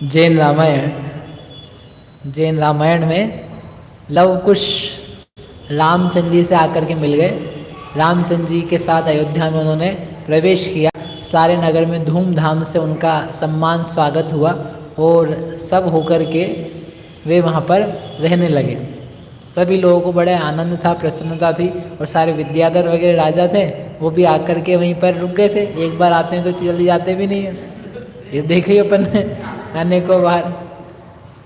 जैन रामायण में लव कुश रामचंद्र जी से आकर के मिल गए। रामचंद्र जी के साथ अयोध्या में उन्होंने प्रवेश किया। सारे नगर में धूमधाम से उनका सम्मान स्वागत हुआ और सब होकर के वे वहाँ पर रहने लगे। सभी लोगों को बड़े आनंद था, प्रसन्नता थी। और सारे विद्याधर वगैरह राजा थे, वो भी आकर के वहीं पर रुक गए थे। एक बार आते हैं तो जल्दी जाते भी नहीं है, ये देखे अपन ने अनेकों बार।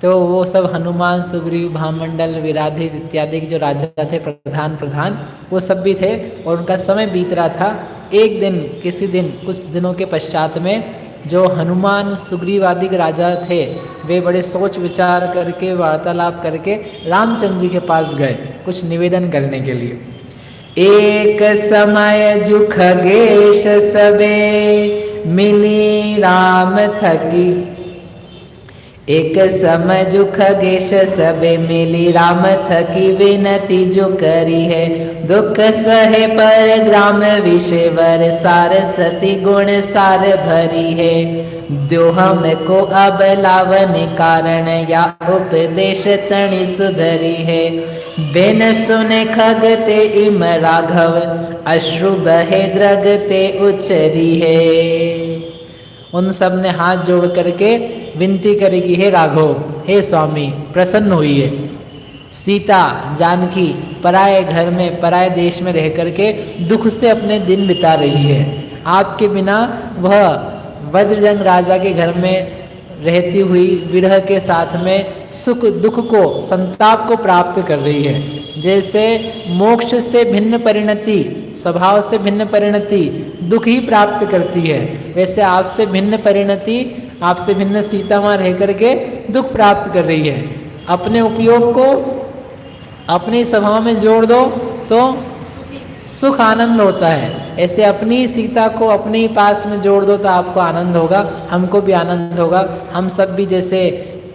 तो वो सब हनुमान, सुग्रीव, भामंडल, विराधित इत्यादि के जो राजा थे, प्रधान वो सब भी थे। और उनका समय बीत रहा था। एक दिन, किसी दिन, कुछ दिनों के पश्चात में जो हनुमान, सुग्रीव आदि के राजा थे, वे बड़े सोच विचार करके, वार्तालाप करके रामचंद्र जी के पास गए कुछ निवेदन करने के लिए। एक समय जु खगेश सबे मिली राम थकी, एक समय जु खगेश सबे मिली राम थकी, विनती जो करी है दुख सहे पर ग्राम विषेवर, सार सती गुण सार भरी है, दो हमको अब लावन कारण, या उपदेश तणि सुधरी है, बिन सुने खगते इम राघव, अश्रु बहे द्रगते उचरी है। उन सब ने हाथ जोड़ करके विनती करी कि हे राघव, हे स्वामी, प्रसन्न हुई सीता जानकी पराये घर में, पराये देश में रह करके दुख से अपने दिन बिता रही है। आपके बिना वह वज्रजंग राजा के घर में रहती हुई विरह के साथ में सुख दुख को, संताप को प्राप्त कर रही है। जैसे मोक्ष से भिन्न परिणति, स्वभाव से भिन्न परिणति दुख ही प्राप्त करती है, वैसे आपसे भिन्न परिणति, आपसे भिन्न सीता माँ रह करके दुख प्राप्त कर रही है। अपने उपयोग को अपनी स्वभाव में जोड़ दो तो सुख आनंद होता है, ऐसे अपनी सीता को अपने ही पास में जोड़ दो तो आपको आनंद होगा, हमको भी आनंद होगा। हम सब भी जैसे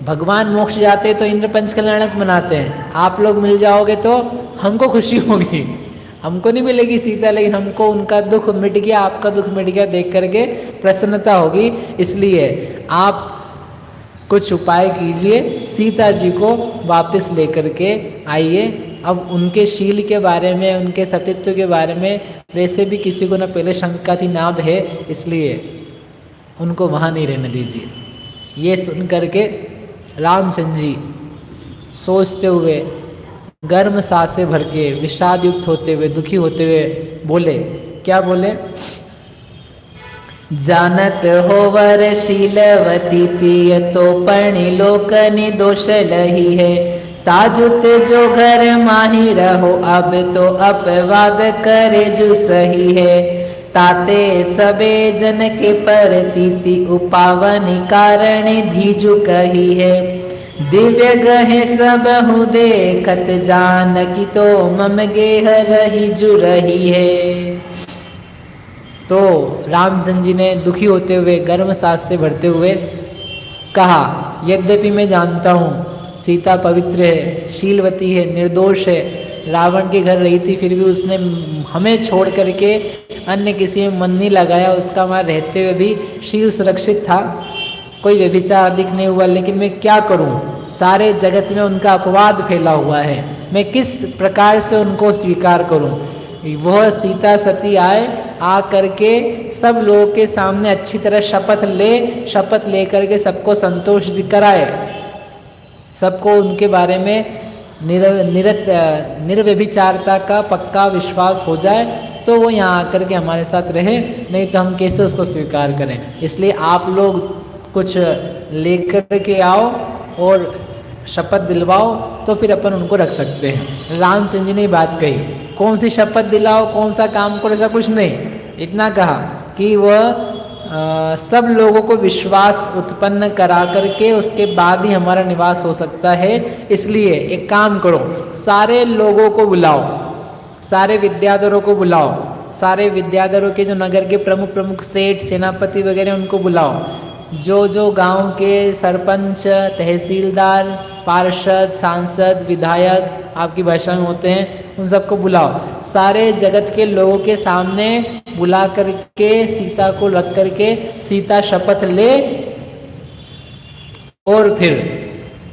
भगवान मोक्ष जाते तो इंद्र पंच कल्याणक मनाते हैं, आप लोग मिल जाओगे तो हमको खुशी होगी। हमको नहीं मिलेगी सीता, लेकिन हमको उनका दुख मिट गया, आपका दुख मिट गया देख करके प्रसन्नता होगी। इसलिए आप कुछ उपाय कीजिए, सीता जी को वापस लेकर के आइए। अब उनके शील के बारे में, उनके सतीत्व के बारे में वैसे भी किसी को न पहले शंका थी ना है, इसलिए उनको वहाँ नहीं रहने दीजिए। ये सुन करके रामचंद्र जी सोचते हुए, गर्म सांसें भर के, विषाद युक्त होते हुए, दुखी होते हुए बोले। क्या बोले? जानत होवर शीलवती तिय, तो पणि लोकनि दोष लही है, ताजुत जो घर माही रहो, अब तो अपवाद करे जो सही है, ताते सबे जन के परतीति, उपावनि कारण धीजु कही है, दिव्य गहे सब हु देखत, जानकी तो मम गेह रही जु रही है। तो रामचंद्र जी ने दुखी होते हुए, गर्म सांस से भरते हुए कहा, यद्यपि मैं जानता हूँ सीता पवित्र है, शीलवती है, निर्दोष है, रावण के घर रही थी, फिर भी उसने हमें छोड़ करके अन्य किसी में मन नहीं लगाया, उसका वहाँ रहते हुए भी शील सुरक्षित था, कोई व्यभिचार अधिक नहीं हुआ। लेकिन मैं क्या करूँ, सारे जगत में उनका अपवाद फैला हुआ है, मैं किस प्रकार से उनको स्वीकार करूँ। वह सीता सती आए, आ करके सब लोगों के सामने अच्छी तरह शपथ ले करके सबको संतोष कराए, सबको उनके बारे में निर्व्यभिचारता का पक्का विश्वास हो जाए, तो वो यहाँ आकर के हमारे साथ रहे, नहीं तो हम कैसे उसको स्वीकार करें। इसलिए आप लोग कुछ लेकर के आओ और शपथ दिलवाओ, तो फिर अपन उनको रख सकते हैं। रामचंद्र जी ने बात कही, कौन सी शपथ दिलाओ, कौन सा काम करो, ऐसा कुछ नहीं, इतना कहा कि वह सब लोगों को विश्वास उत्पन्न करा करके उसके बाद ही हमारा निवास हो सकता है। इसलिए एक काम करो, सारे लोगों को बुलाओ, सारे विद्याधरों को बुलाओ, सारे विद्याधरों के जो नगर के प्रमुख सेठ, सेनापति वगैरह उनको बुलाओ, जो गांव के सरपंच, तहसीलदार, पार्षद, सांसद, विधायक आपकी भाषा में होते हैं, उन सबको बुलाओ। सारे जगत के लोगों के सामने बुला करके सीता को रख करके सीता शपथ ले और फिर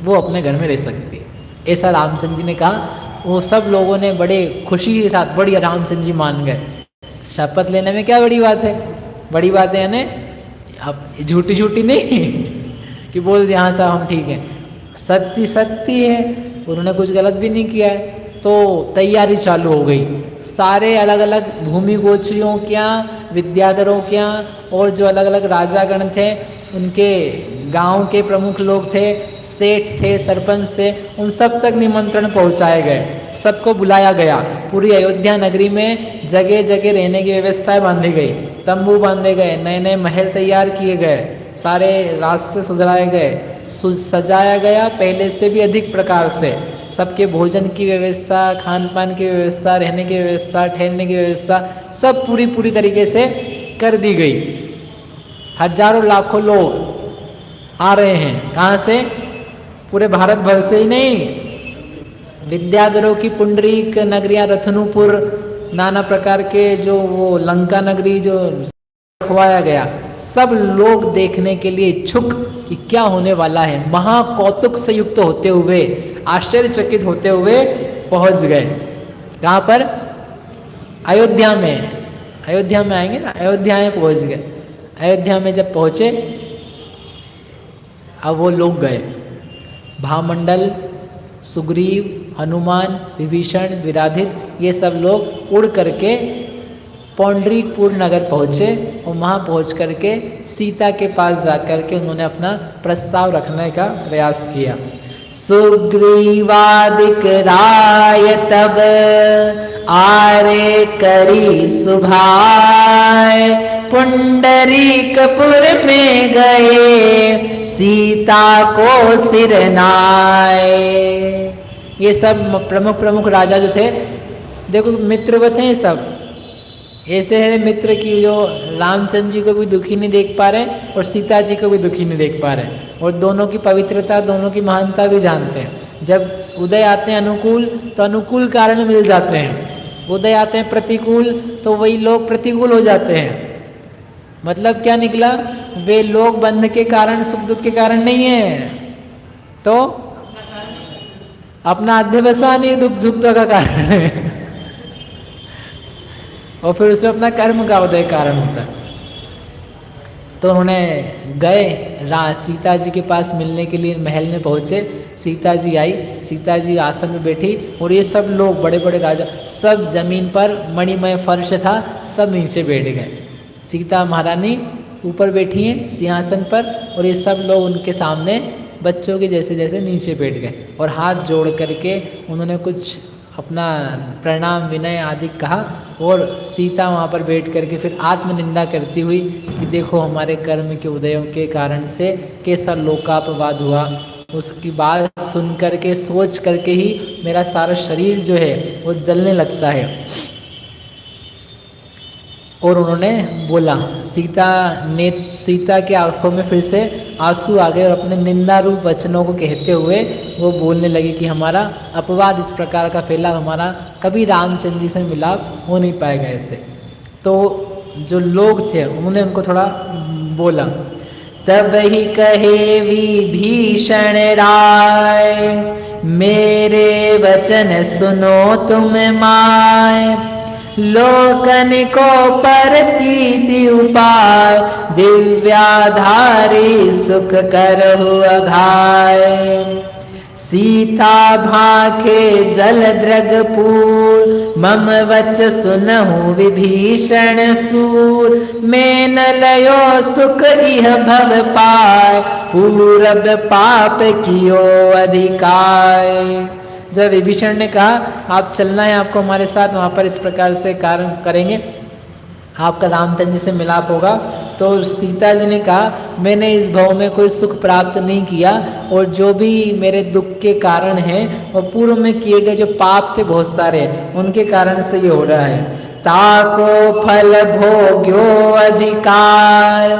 वो अपने घर में रह सकती है। ऐसा रामचंद्र जी ने कहा। वो सब लोगों ने बड़े खुशी के साथ बढ़िया रामचंद्र जी मान गए। शपथ लेने में क्या बड़ी बात है, बड़ी बात है यानी अब झूठी झूठी नहीं कि बोल दिया हाँ साहब हम ठीक हैं, सत्य सत्य है, उन्होंने कुछ गलत भी नहीं किया है। तो तैयारी चालू हो गई, सारे अलग अलग भूमि गोत्रियों के यहाँ, विद्याधरों के यहाँ, और जो अलग अलग राजागण थे उनके गांव के प्रमुख लोग थे, सेठ थे, सरपंच थे, उन सब तक निमंत्रण पहुंचाए गए, सबको बुलाया गया। पूरी अयोध्या नगरी में जगह जगह रहने की व्यवस्थाएं बांधी गई, तंबू बांधे गए, नए नए महल तैयार किए गए, सारे रास्ते सुधराए गए, सजाया गया पहले से भी अधिक प्रकार से। सबके भोजन की व्यवस्था, खान पान की व्यवस्था, रहने की व्यवस्था, ठहरने की व्यवस्था सब पूरी पूरी तरीके से कर दी गई। हजारों लाखों लोग आ रहे हैं, कहाँ से? पूरे भारत भर से ही नहीं, विद्याधरों की पुंडरीक नगरियाँ, रतनपुर, नाना प्रकार के जो वो लंका नगरी जो खवाया गया, सब लोग देखने के लिए इच्छुक कि क्या होने वाला है, महाकौतुक से युक्त होते हुए, आश्चर्यचकित होते हुए पहुंच गए। कहाँ पर? अयोध्या में। अयोध्या में आएंगे ना, अयोध्या में पहुंच गए। अयोध्या में जब पहुंचे, अब वो लोग गए, भामंडल, सुग्रीव, हनुमान, विभीषण, विराधित, ये सब लोग उड़ करके पौंडरीकपुर नगर पहुँचे और वहाँ पहुँच करके सीता के पास जा करके उन्होंने अपना प्रस्ताव रखने का प्रयास किया। सुग्रीवादिक राय तब आरे करी सुभाय, पुंडरीकपुर में गए सीता को सिरनाए। ये सब प्रमुख प्रमुख राजा जो थे, देखो मित्रवत हैं सब, ऐसे है मित्र की जो रामचंद्र जी को भी दुखी नहीं देख पा रहे और सीता जी को भी दुखी नहीं देख पा रहे, और दोनों की पवित्रता, दोनों की महानता भी जानते हैं। जब उदय आते हैं अनुकूल तो अनुकूल कारण मिल जाते हैं, उदय आते हैं प्रतिकूल तो वही लोग प्रतिकूल हो जाते हैं। मतलब क्या निकला? वे लोग बंध के कारण, सुख दुख के कारण नहीं है, तो अपना अध्यवसान ही दुख दुख का कारण है और फिर उसमें अपना कर्म का उदय कारण होता है। तो उन्होंने गए सीता जी के पास मिलने के लिए, महल में पहुँचे, सीता जी आई, सीता जी आसन में बैठी और ये सब लोग बड़े बड़े राजा सब जमीन पर, मणिमय फर्श था, सब नीचे बैठ गए। सीता महारानी ऊपर बैठी हैं सिंहासन पर और ये सब लोग उनके सामने बच्चों के जैसे जैसे नीचे बैठ गए और हाथ जोड़ करके उन्होंने कुछ अपना प्रणाम विनय आदि कहा और सीता वहाँ पर बैठ करके फिर आत्मनिंदा करती हुई कि देखो हमारे कर्म के उदयों के कारण से कैसा लोकापवाद हुआ। उसकी बात सुन करके, सोच करके ही मेरा सारा शरीर जो है वो जलने लगता है। और उन्होंने बोला, सीता के आंखों में फिर से आंसू आ गए और अपने निंदा रूप वचनों को कहते हुए वो बोलने लगे कि हमारा अपवाद इस प्रकार का फैला, हमारा कभी रामचंद्र जी से मिलाप हो नहीं पाएगा ऐसे। तो जो लोग थे उन्होंने उनको थोड़ा बोला। तब ही कहे विभीषण राय, मेरे वचन सुनो तुम माय, लोकन को परतीति उपाय, दिव्याधारी सुख करहु अघाय। सीता भाखे जलद्रगपुर, मम वच सुनहु विभीषण सूर, मैं न लयो सुख इह भव पाय, पूरब पाप कियो अधिकाय। जब विभीषण ने कहा आप चलना है, आपको हमारे साथ वहाँ पर इस प्रकार से कार्य करेंगे, आपका रामचंद्र जी से मिलाप होगा, तो सीता जी ने कहा मैंने इस भव में कोई सुख प्राप्त नहीं किया और जो भी मेरे दुख के कारण हैं और पूर्व में किए गए जो पाप थे बहुत सारे, उनके कारण से ये हो रहा है। ताको फल भोग्यो अधिकार,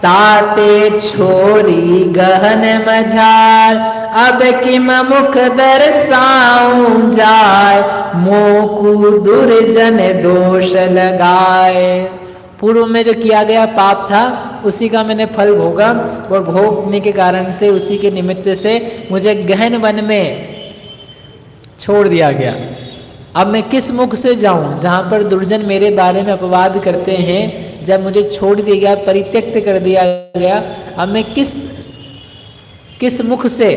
ताते छोरी गहन मझार, अब किम मुख दर्शाऊं जाय, मोकु दुर्जन दोष लगाए। पूर्व में जो किया गया पाप था उसी का मैंने फल भोगा, और भोगने के कारण से उसी के निमित्त से मुझे गहन वन में छोड़ दिया गया। अब मैं किस मुख से जाऊं जहां पर दुर्जन मेरे बारे में अपवाद करते हैं। जब मुझे छोड़ दिया गया, परित्यक्त कर दिया गया, अब मैं किस मुख से,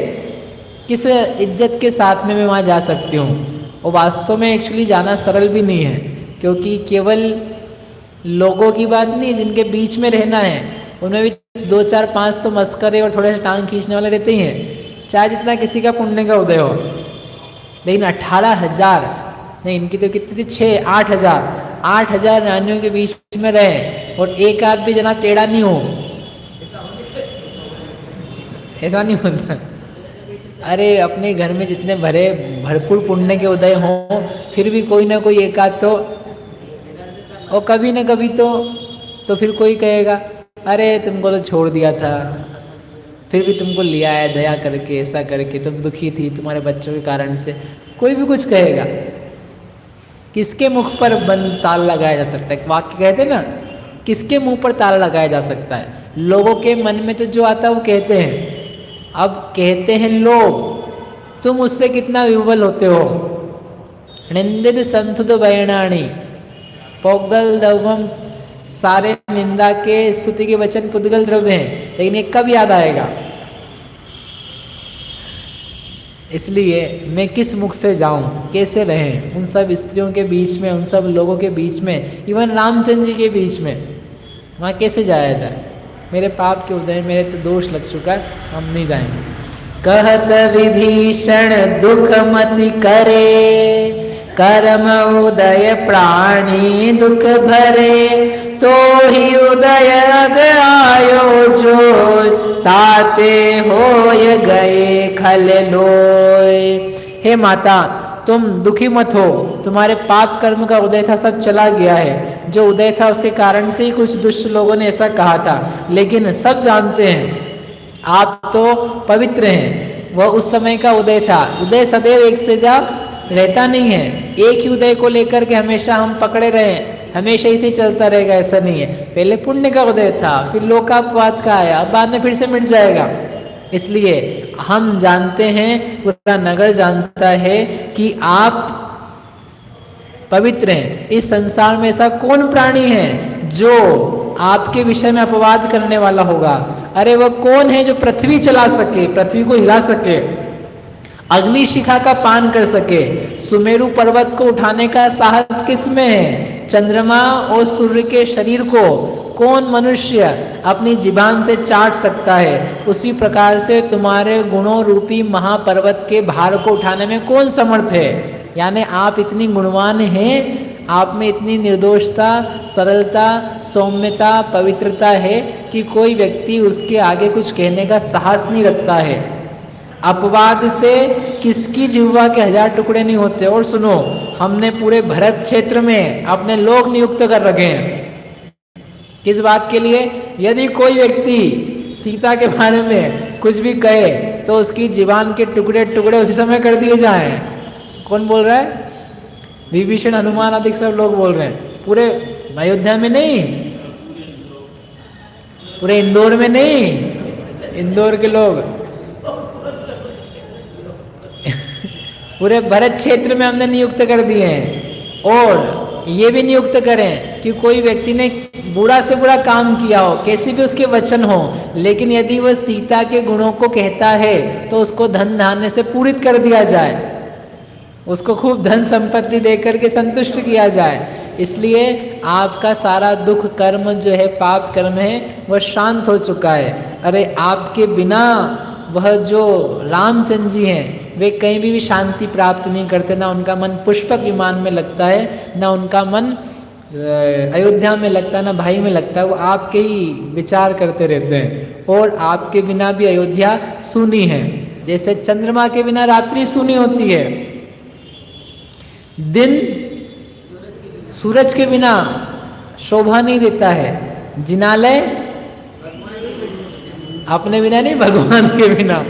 किस इज्जत के साथ में मैं वहाँ जा सकती हूँ। और वास्तव में एक्चुअली जाना सरल भी नहीं है, क्योंकि केवल लोगों की बात नहीं, जिनके बीच में रहना है उनमें भी 2 4 5 तो मस्करे और थोड़े से टांग खींचने वाले रहते ही हैं, चाहे जितना किसी का पुण्य का उदय हो। लेकिन 18,000 नहीं, इनकी तो कितनी थी, 8,000 रानियों के बीच में रहे और एक आध भी जना टेढ़ा नहीं हो, ऐसा नहीं होता। अरे अपने घर में जितने भरपूर पुण्य के उदय हों, फिर भी कोई ना कोई एक आध तो, और कभी ना कभी तो फिर कोई कहेगा अरे तुमको तो छोड़ दिया था, फिर भी तुमको लिया है दया करके, ऐसा करके, तुम दुखी थी तुम्हारे बच्चों के कारण से, कोई भी कुछ कहेगा। किसके मुख पर बंद ताल लगाया जा सकता है? वाक्य कहते हैं ना, किसके मुंह पर ताला लगाया जा सकता है? लोगों के मन में तो जो आता है वो कहते हैं। अब कहते हैं लोग, तुम उससे कितना विह्वल होते हो। निंदित संतुत बैणाणी पोगल द्रव्यम, सारे निंदा के स्तुति के वचन पुद्गल द्रव्य हैं, लेकिन ये कब याद आएगा? इसलिए मैं किस मुख से जाऊं, कैसे रहें उन सब स्त्रियों के बीच में, उन सब लोगों के बीच में, इवन रामचंद्र जी के बीच में, वहाँ कैसे जाया जाए? मेरे पाप के उदय, मेरे तो दोष लग चुका है, हम नहीं जाएंगे। कहत विभीषण दुख मति करे, कर्म उदय प्राणी दुख भरे, तो ही उदय अग आयो जो, ताते होय गए खल लोय। हे माता, तुम दुखी मत हो, तुम्हारे पाप कर्म का उदय था सब चला गया है। जो उदय था उसके कारण से ही कुछ दुष्ट लोगों ने ऐसा कहा था, लेकिन सब जानते हैं आप तो पवित्र हैं। वह उस समय का उदय था। उदय सदैव एक से ज्यादा रहता नहीं है, एक ही उदय को लेकर के हमेशा हम पकड़े रहे, हमेशा इसे चलता रहेगा, ऐसा नहीं है। पहले पुण्य का उदय था, फिर लोकापवाद का आया, बाद में फिर से मिट जाएगा। इसलिए हम जानते हैं, पूरा नगर जानता है कि आप पवित्र हैं। इस संसार में ऐसा कौन प्राणी है जो आपके विषय में अपवाद करने वाला होगा? अरे वह कौन है जो पृथ्वी चला सके, पृथ्वी को हिला सके, अग्निशिखा का पान कर सके, सुमेरु पर्वत को उठाने का साहस किसमें है? चंद्रमा और सूर्य के शरीर को कौन मनुष्य अपनी जीभान से चाट सकता है? उसी प्रकार से तुम्हारे गुणों रूपी महापर्वत के भार को उठाने में कौन समर्थ है? यानी आप इतनी गुणवान हैं, आप में इतनी निर्दोषता, सरलता, सौम्यता, पवित्रता है कि कोई व्यक्ति उसके आगे कुछ कहने का साहस नहीं रखता है। अपवाद से किसकी जिह्वा के 1000 टुकड़े नहीं होते। और सुनो, हमने पूरे भरत क्षेत्र में अपने लोग नियुक्त कर रखे हैं। किस बात के लिए? यदि कोई व्यक्ति सीता के बारे में कुछ भी कहे तो उसकी जीवान के टुकड़े टुकड़े उसी समय कर दिए जाएं। कौन बोल रहा है? विभीषण, हनुमान आदि सब लोग बोल रहे हैं। पूरे अयोध्या में नहीं, पूरे इंदौर में नहीं, इंदौर के लोग, पूरे भरत क्षेत्र में हमने नियुक्त कर दिए हैं। और ये भी नियुक्त करें कि कोई व्यक्ति ने बुरा से बुरा काम किया हो, कैसे भी उसके वचन हो, लेकिन यदि वह सीता के गुणों को कहता है तो उसको धन धान्य से पूरित कर दिया जाए, उसको खूब धन संपत्ति देकर के संतुष्ट किया जाए। इसलिए आपका सारा दुख कर्म जो है, पाप कर्म है, वह शांत हो चुका है। अरे आपके बिना वह जो रामचंद्र जी हैं, वे कहीं भी शांति प्राप्त नहीं करते। ना उनका मन पुष्पक विमान में लगता है, ना उनका मन अयोध्या में लगता है, ना भाई में लगता है। वो आपके ही विचार करते रहते हैं। और आपके बिना भी अयोध्या सूनी है, जैसे चंद्रमा के बिना रात्रि सूनी होती है, दिन सूरज के बिना शोभा नहीं देता है। जिनालय अपने बिना नहीं, भगवान के बिना।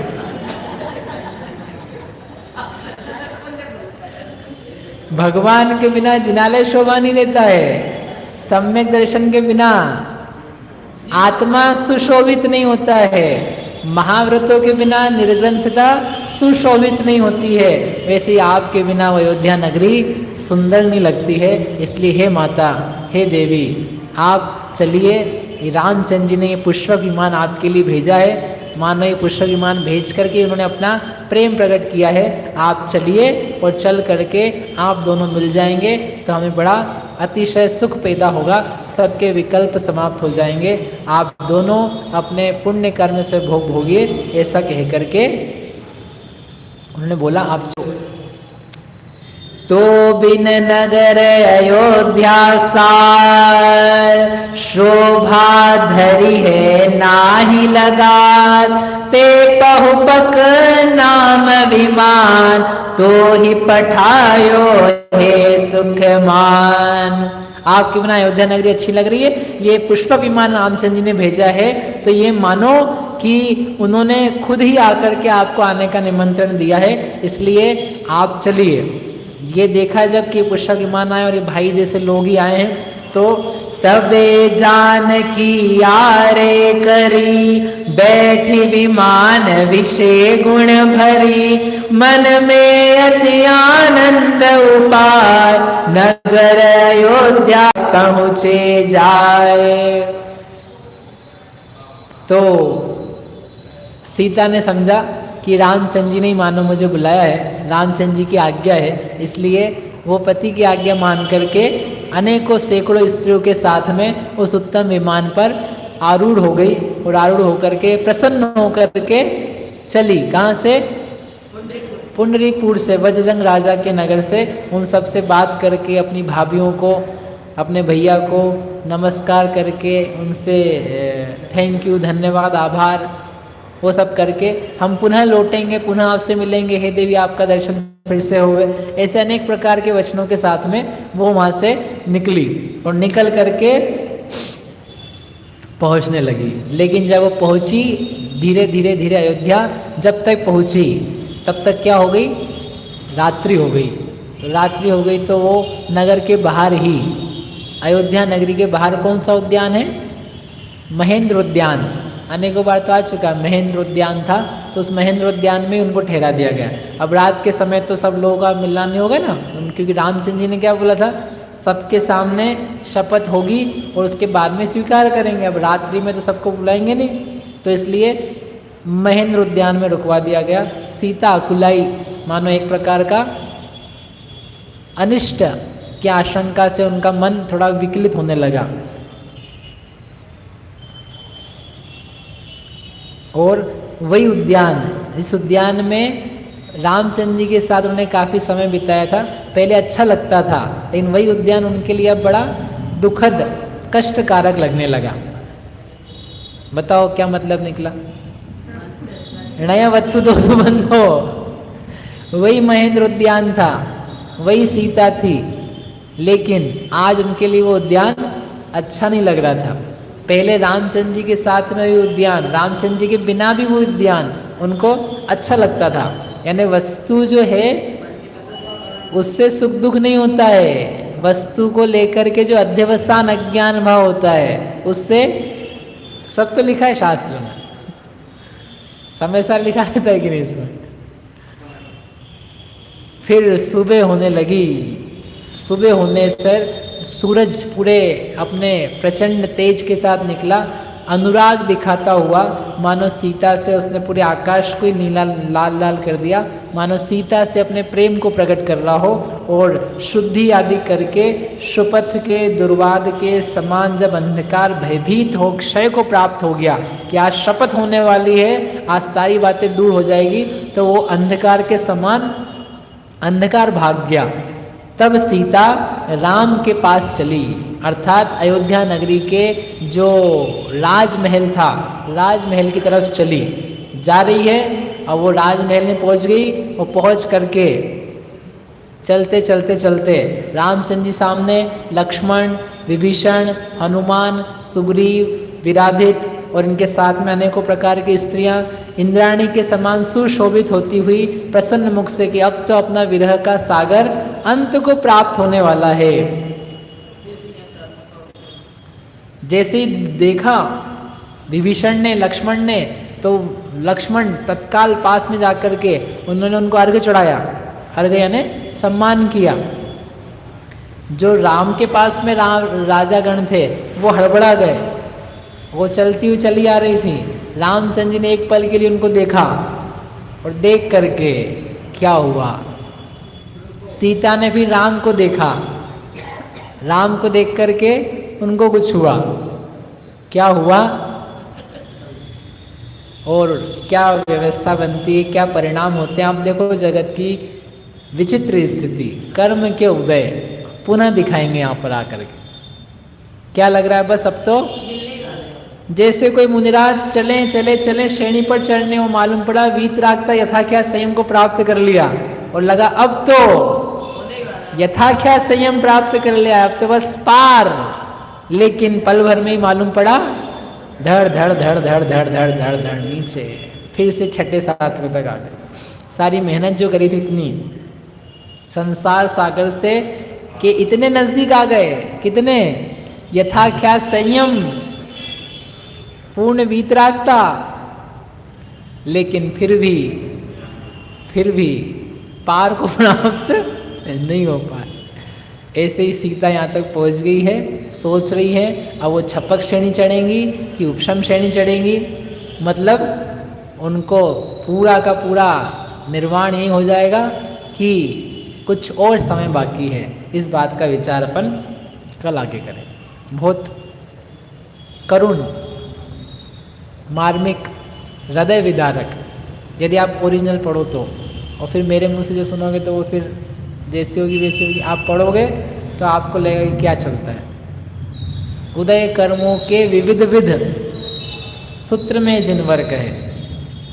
भगवान के बिना जिनालय शोभा नहीं देता है। सम्यक दर्शन के बिना आत्मा सुशोभित नहीं होता है, महाव्रतों के बिना निर्ग्रंथता सुशोभित नहीं होती है, वैसे ही आपके बिना वो अयोध्या नगरी सुंदर नहीं लगती है। इसलिए हे माता, हे देवी, आप चलिए, रामचंद्र जी ने ये पुष्पक विमान आपके लिए भेजा है। मानो ये पुष्पक विमान भेज करके उन्होंने अपना प्रेम प्रकट किया है। आप चलिए और चल करके आप दोनों मिल जाएंगे तो हमें बड़ा अतिशय सुख पैदा होगा, सबके विकल्प समाप्त हो जाएंगे, आप दोनों अपने पुण्य कर्म से भोग भोगिए। ऐसा कह करके उन्होंने बोला आप तो बिन नगर अयोध्या सार, शोभा धरी है नाही लगार, ते पहुपक नाम विमान, तो ही पठायो हे सुखमान। आपके बिना अयोध्या नगरी अच्छी लग रही है, ये पुष्पक विमान रामचंद्र जी ने भेजा है, तो ये मानो कि उन्होंने खुद ही आकर के आपको आने का निमंत्रण दिया है, इसलिए आप चलिए। ये देखा जब कि पुष्पक विमान आए और ये भाई जैसे लोग ही आए हैं, तो तबे जान की यारे करी, बैठी विमान विषय गुण भरी, मन में अति आनंद उपाय, नगर अयोध्या पहुँचे जाए। तो सीता ने समझा कि रामचंद्र जी ने मानो मुझे बुलाया है, रामचंद्र जी की आज्ञा है, इसलिए वो पति की आज्ञा मान करके अनेकों सैकड़ों स्त्रियों के साथ में उस उत्तम विमान पर आरूढ़ हो गई और आरूढ़ होकर के प्रसन्न होकर के चली। कहाँ से? पुंडरीकपुर से, वज्रजंग राजा के नगर से। उन सब से बात करके अपनी भाभियों को, अपने भैया को नमस्कार करके उनसे थैंक यू, धन्यवाद, आभार, वो सब करके हम पुनः लौटेंगे, पुनः आपसे मिलेंगे, हे देवी आपका दर्शन फिर से होवे, ऐसे अनेक प्रकार के वचनों के साथ में वो वहाँ से निकली और निकल करके पहुँचने लगी। लेकिन जब वो पहुँची, धीरे धीरे धीरे अयोध्या जब तक पहुँची तब तक क्या हो गई? रात्रि हो गई। रात्रि हो गई तो वो नगर के बाहर ही, अयोध्या नगरी के बाहर कौन सा उद्यान है? महेंद्र उद्यान, अनेकों बार तो आ चुका, महेंद्र उद्यान था, तो उस महेंद्र उद्यान में उनको ठहरा दिया गया। अब रात के समय तो सब लोगों का मिलना नहीं होगा ना, क्योंकि रामचंद्र जी ने क्या बोला था, सबके सामने शपथ होगी और उसके बाद में स्वीकार करेंगे। अब रात्रि में तो सबको बुलाएंगे नहीं, तो इसलिए महेंद्र उद्यान में रुकवा दिया गया। सीता अकुलाई, मानो एक प्रकार का अनिष्ट की आशंका से उनका मन थोड़ा विकलित होने लगा और वही उद्यान, इस उद्यान में रामचंद्र जी के साथ उन्होंने काफ़ी समय बिताया था। पहले अच्छा लगता था, लेकिन वही उद्यान उनके लिए अब बड़ा दुखद, कष्टकारक लगने लगा। बताओ क्या मतलब निकला? नया वत्थु दो बंधो, वही महेंद्र उद्यान था, वही सीता थी, लेकिन आज उनके लिए वो उद्यान अच्छा नहीं लग रहा था। पहले रामचंद्र जी के साथ में भी उद्यान, रामचंद्र जी के बिना भी वो उद्यान उनको अच्छा लगता था। यानी वस्तु जो है उससे सुख दुख नहीं होता है, वस्तु को लेकर के जो अध्यवसान अज्ञान भाव होता है उससे, सब तो लिखा है शास्त्र में, समय सार लिखा रहता है कि नहीं इसमें। फिर सुबह होने लगी, सुबह होने से सूरज पूरे अपने प्रचंड तेज के साथ निकला, अनुराग दिखाता हुआ, मानो सीता से उसने पूरे आकाश को ही नीला लाल लाल कर दिया, मानो सीता से अपने प्रेम को प्रकट कर रहा हो। और शुद्धि आदि करके शुपथ के दुर्वाद के समान जब अंधकार भयभीत हो, क्षय को प्राप्त हो गया कि आज शपथ होने वाली है, आज सारी बातें दूर हो जाएगी, तो वो अंधकार के समान अंधकार भाग गया। तब सीता राम के पास चली, अर्थात अयोध्या नगरी के जो राजमहल था, राजमहल की तरफ चली जा रही है। अब वो राजमहल में पहुंच गई और पहुंच करके चलते चलते चलते रामचंद्र जी सामने, लक्ष्मण, विभीषण, हनुमान, सुग्रीव विराधित और इनके साथ में अनेकों प्रकार की स्त्रियां इंद्राणी के समान सुशोभित होती हुई प्रसन्न मुख से कि अब तो अपना विरह का सागर अंत को प्राप्त होने वाला है। जैसे ही देखा विभीषण ने, लक्ष्मण ने, तो लक्ष्मण तत्काल पास में जाकर के उन्होंने उनको अर्घ्य चढ़ाया। अर्घ्य यानी सम्मान किया। जो राम के पास में राजागण थे वो हड़बड़ा गए, वो चलती हुई चली आ रही थी। रामचंद्र जी ने एक पल के लिए उनको देखा और देख करके क्या हुआ, सीता ने फिर राम को देखा, राम को देख करके उनको कुछ हुआ, क्या हुआ और क्या व्यवस्था बनती है, क्या परिणाम होते हैं। आप देखो जगत की विचित्र स्थिति, कर्म के उदय पुनः दिखाएंगे यहाँ पर आकर के। क्या लग रहा है, बस अब तो जैसे कोई मुनिराज चले चले चले श्रेणी पर चढ़ने, वो मालूम पड़ा वीतरागता यथाख्या संयम को प्राप्त कर लिया और लगा अब तो यथाख्या संयम प्राप्त कर लिया, अब तो बस पार। लेकिन पल भर में ही मालूम पड़ा धड़ धड़ धड़ धड़ धड़ धड़ धड़ धड़ नीचे, फिर से 6ठे 7वें तक आ गए। सारी मेहनत जो करी थी इतनी, संसार सागर से के इतने नजदीक आ गए, कितने, यथाख्या संयम, पूर्ण वीतरागता, लेकिन फिर भी पार को प्राप्त नहीं हो पाए। ऐसे ही सीता यहाँ तक पहुँच गई है, सोच रही है अब वो छपक श्रेणी चढ़ेंगी कि उपशम श्रेणी चढ़ेंगी, मतलब उनको पूरा का पूरा निर्वाण यही हो जाएगा कि कुछ और समय बाकी है। इस बात का विचार अपन कल आगे करें। बहुत करुण, मार्मिक, हृदय विदारक, यदि आप ओरिजिनल पढ़ो तो, और फिर मेरे मुंह से जो सुनोगे तो वो फिर जैसी होगी वैसी होगी। आप पढ़ोगे तो आपको लगेगा क्या चलता है। उदय कर्मों के विविध विध सूत्र में जिन वर्ग है,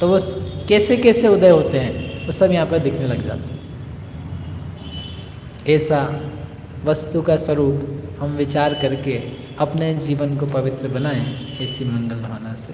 तो वो कैसे कैसे उदय होते हैं वो सब यहाँ पर दिखने लग जाते हैं। ऐसा वस्तु का स्वरूप हम विचार करके अपने जीवन को पवित्र बनाएं, ऐसी मंगल भावना से।